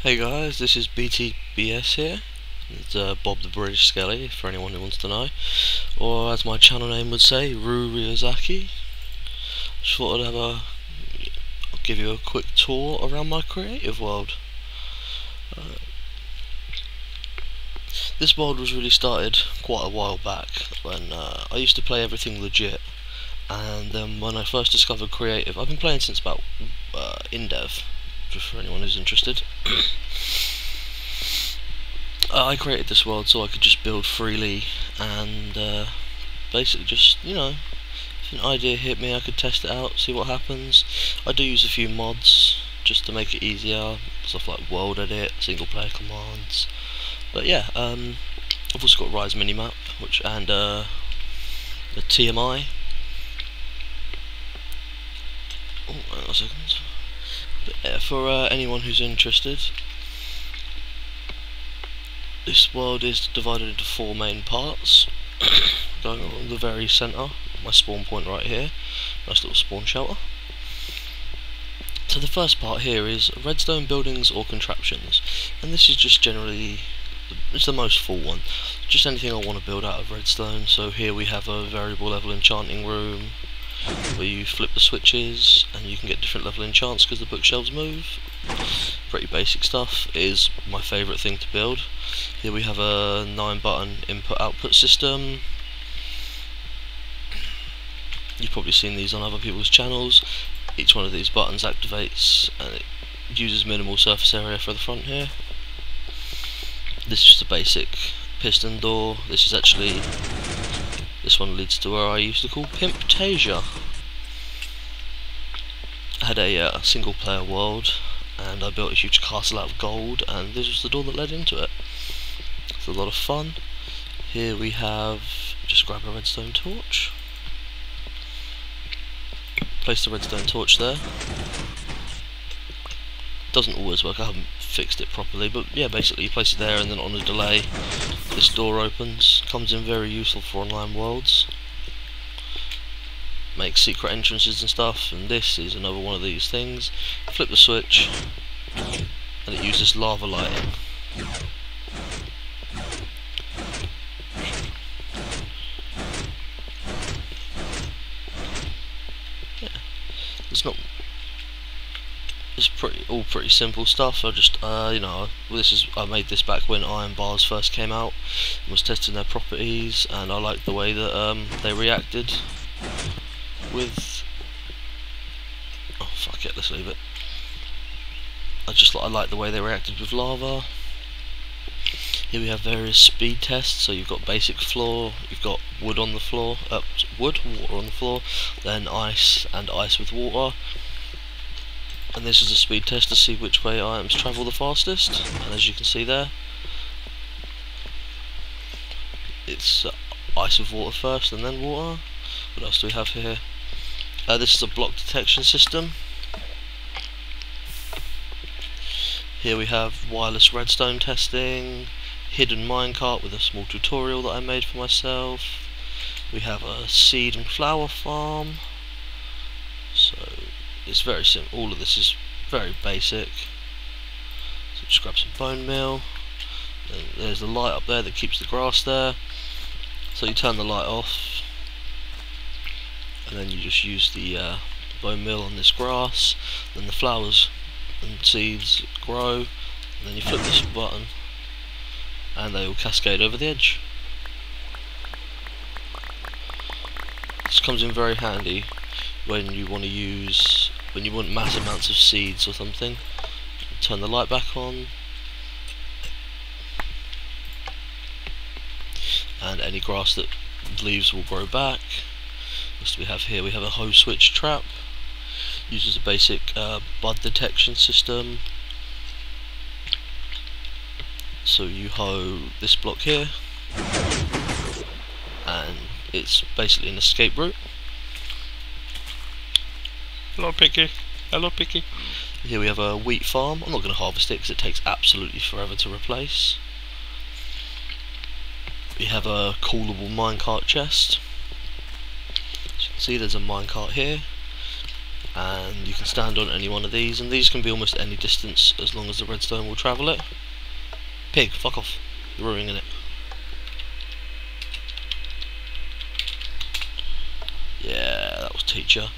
Hey guys, this is BTBS here. It's Bob the British Skelly, for anyone who wants to know. Or as my channel name would say, Ru Ryozaki. Just thought I'll give you a quick tour around my creative world. This world was really started quite a while back when I used to play everything legit, and then when I first discovered creative, I've been playing since about InDev, just for anyone who's interested. I created this world so I could just build freely and basically just, if an idea hit me I could test it out, see what happens. I do use a few mods just to make it easier, stuff like world edit, single player commands. But yeah, I've also got Rise minimap, and the TMI. Oh, hang on a second. But yeah, for anyone who's interested, this world is divided into 4 main parts. Going along the very centre, my spawn point right here, nice little spawn shelter. So the first part here is Redstone Buildings or Contraptions, and this is just generally, it's the most full one, just anything I want to build out of redstone. So here we have a variable level enchanting room, where you flip the switches and you can get different level enchants because the bookshelves move. Pretty basic stuff. It is my favourite thing to build. Here we have a 9-button input-output system. You've probably seen these on other people's channels. Each one of these buttons activates and it uses minimal surface area for the front here. This is just a basic piston door. This one leads to where I used to call Pimptasia. I had a single player world and I built a huge castle out of gold, and this was the door that led into it. It's a lot of fun. Here we have, just grab a redstone torch, place the redstone torch there. Doesn't always work, I haven't fixed it properly, but yeah, basically you place it there and then on a delay this door opens. Comes in very useful for online worlds, makes secret entrances and stuff. And this is another one of these things. Flip the switch and it uses lava lighting. Yeah, it's all pretty simple stuff. I just I made this back when iron bars first came out and was testing their properties, and I liked the way that they reacted with, oh fuck it, let's leave it. I like the way they reacted with lava. Here we have various speed tests. So you've got basic floor, you've got wood on the floor, water on the floor, then ice and ice with water. And this is a speed test to see which way items travel the fastest. And as you can see there, it's ice with water first and then water. What else do we have here? This is a block detection system. Here we have wireless redstone testing, hidden minecart with a small tutorial that I made for myself. We have a seed and flower farm. So it's very simple. All of this is very basic. So just grab some bone meal. And there's the light up there that keeps the grass there. So you turn the light off, and then you just use the bone meal on this grass. Then the flowers and seeds grow, and then you flip this button, and they all cascade over the edge. This comes in very handy when you want mass amounts of seeds or something. Turn the light back on, and any grass that leaves will grow back. What do we have here? We have a hoe switch trap. Uses a basic bud detection system. So you hoe this block here, and it's basically an escape route. Hello Picky. Hello Picky. Here we have a wheat farm. I'm not going to harvest it because it takes absolutely forever to replace. We have a callable minecart chest. As you can see, there's a minecart here. and you can stand on any one of these, and these can be almost any distance as long as the redstone will travel it. Pig, fuck off, you're ruining it. Yeah, that was teacher.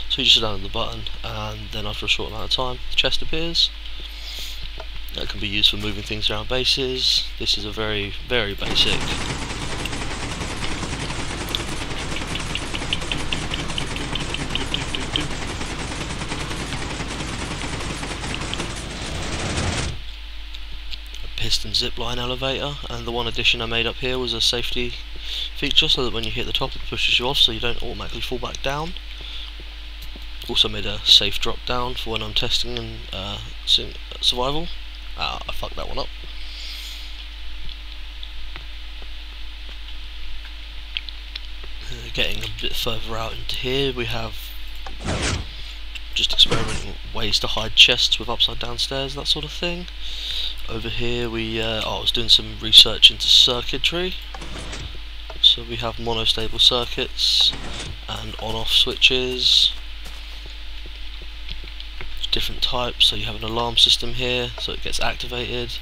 So you just stand on the button, and then after a short amount of time the chest appears. That can be used for moving things around bases. This is a very, very basic piston zipline elevator, and the one addition I made up here was a safety feature so that when you hit the top it pushes you off so you don't automatically fall back down. Also made a safe drop down for when I'm testing in survival. I fucked that one up. Getting a bit further out into here, we have just experimenting with ways to hide chests with upside down stairs, that sort of thing. Over here I was doing some research into circuitry. So we have monostable circuits and on-off switches, different types. So you have an alarm system here, so it gets activated.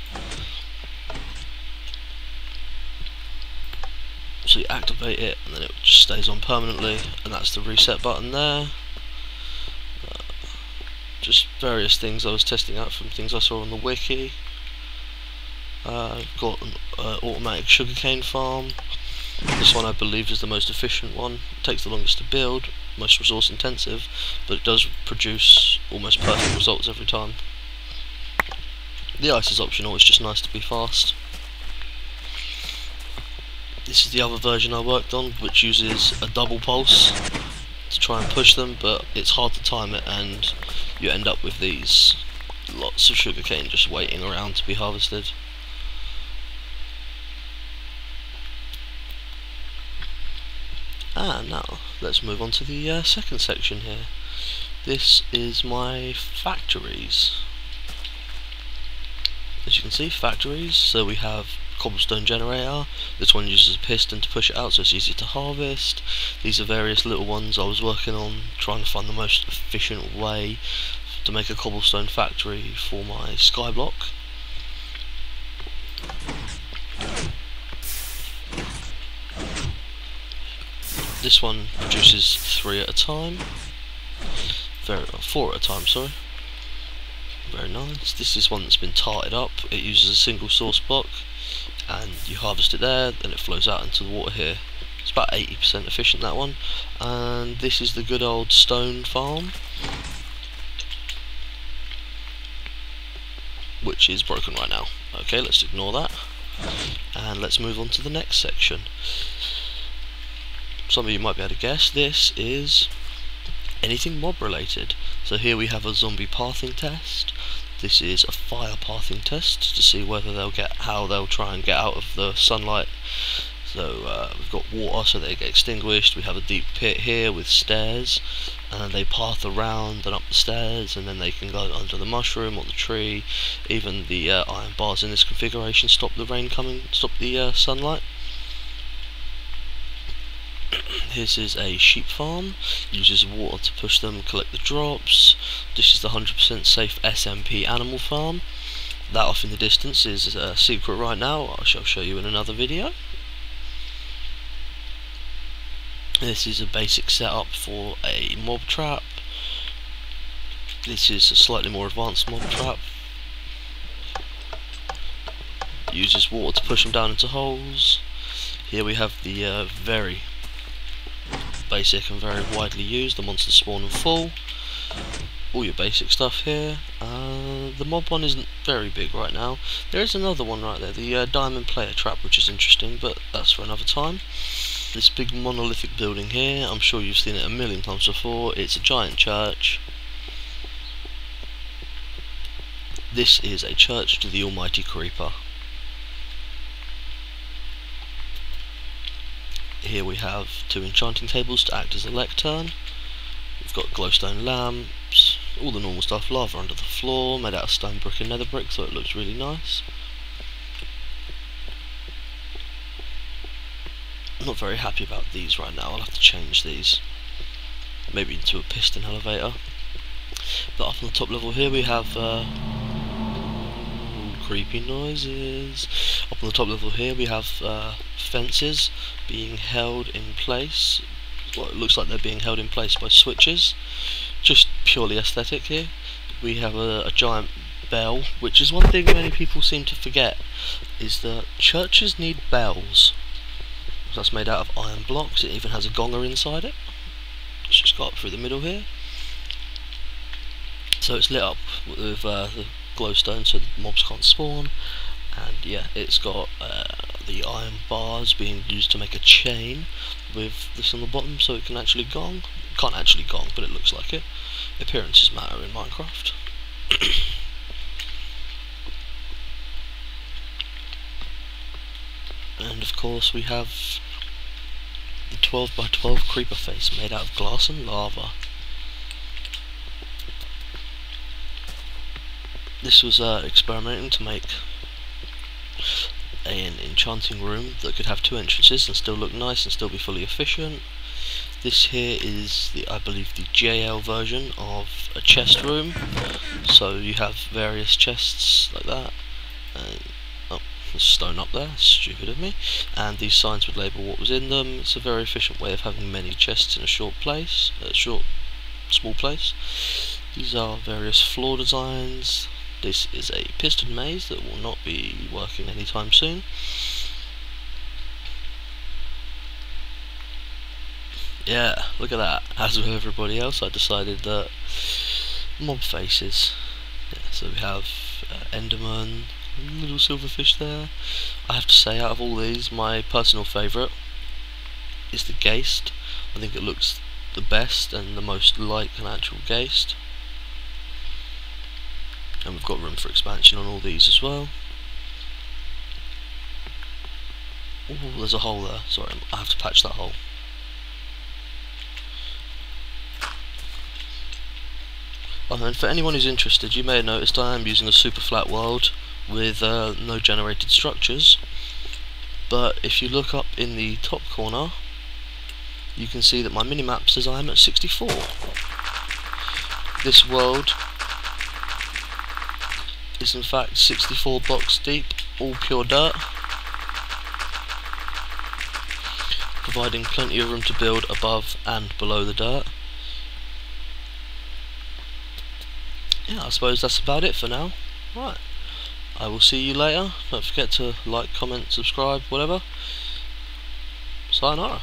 So you activate it and then it just stays on permanently, and that's the reset button there. Just various things I was testing out from things I saw on the wiki. I've got an automatic sugarcane farm. This one I believe is the most efficient one. It takes the longest to build, most resource intensive, but it does produce almost perfect results every time. The ice is optional, it's just nice to be fast. This is the other version I worked on, which uses a double pulse to try and push them, but it's hard to time it and you end up with these lots of sugarcane just waiting around to be harvested. Now let's move on to the second section here. This is my factories. As you can see, factories. So we have cobblestone generator. This one uses a piston to push it out, so it's easy to harvest. These are various little ones I was working on, trying to find the most efficient way to make a cobblestone factory for my skyblock. This one produces 3 at a time. 4 at a time, sorry. Very nice. This is one that's been tarted up. It uses a single source block, and you harvest it there, then it flows out into the water here. It's about 80% efficient, that one. And this is the good old stone farm, which is broken right now. Okay, let's ignore that, and let's move on to the next section. Some of you might be able to guess, this is anything mob related. So here we have a zombie pathing test. This is a fire pathing test to see whether how they'll try and get out of the sunlight. So we've got water so they get extinguished. We have a deep pit here with stairs, and they path around and up the stairs, and then they can go under the mushroom or the tree. Even the iron bars in this configuration stop the rain coming, stop the sunlight. This is a sheep farm, uses water to push them, collect the drops. This is the 100% safe SMP animal farm. That off in the distance is a secret right now, I shall show you in another video. This is a basic setup for a mob trap. This is a slightly more advanced mob trap. Uses water to push them down into holes. Here we have the very basic and very widely used, the monster spawn and fall. All your basic stuff here. The mob one isn't very big right now. There is another one right there, the diamond player trap, which is interesting, but that's for another time. This big monolithic building here, I'm sure you've seen it a million times before. It's a giant church. This is a church to the almighty creeper. Here we have 2 enchanting tables to act as a lectern. We've got glowstone lamps, all the normal stuff, lava under the floor, made out of stone brick and nether brick, so it looks really nice. I'm not very happy about these right now, I'll have to change these. Maybe into a piston elevator. But up on the top level here we have creepy noises. Up on the top level here we have fences being held in place. Well, it looks like they're being held in place by switches. Just purely aesthetic here. We have a giant bell, which is one thing many people seem to forget, is that churches need bells. That's made out of iron blocks. It even has a gonger inside it. It's just got up through the middle here. So it's lit up with the glowstone so the mobs can't spawn. And yeah, it's got the iron bars being used to make a chain with this on the bottom so it can actually gong. Can't actually gong, but it looks like it. Appearances matter in Minecraft. And of course we have the 12 by 12 creeper face made out of glass and lava. This was experimenting to make an enchanting room that could have 2 entrances and still look nice and still be fully efficient. This here is I believe the JL version of a chest room. So you have various chests like that. Oh, there's stone up there, stupid of me. And these signs would label what was in them. It's a very efficient way of having many chests in a small place. These are various floor designs. This is a piston maze that will not be working anytime soon. Yeah, look at that. As with everybody else, I decided that mob faces. Yeah, so we have Enderman, little silverfish there. I have to say, out of all these, my personal favourite is the Geist. I think it looks the best and the most like an actual Geist. And we've got room for expansion on all these as well. Oh, there's a hole there. Sorry, I have to patch that hole. Oh, and for anyone who's interested, you may have noticed I am using a super flat world with no generated structures. But if you look up in the top corner, you can see that my minimap says I am at 64. This world is in fact 64 blocks deep, all pure dirt, providing plenty of room to build above and below the dirt. Yeah, I suppose that's about it for now. Right, I will see you later. Don't forget to like, comment, subscribe, whatever. Sayonara.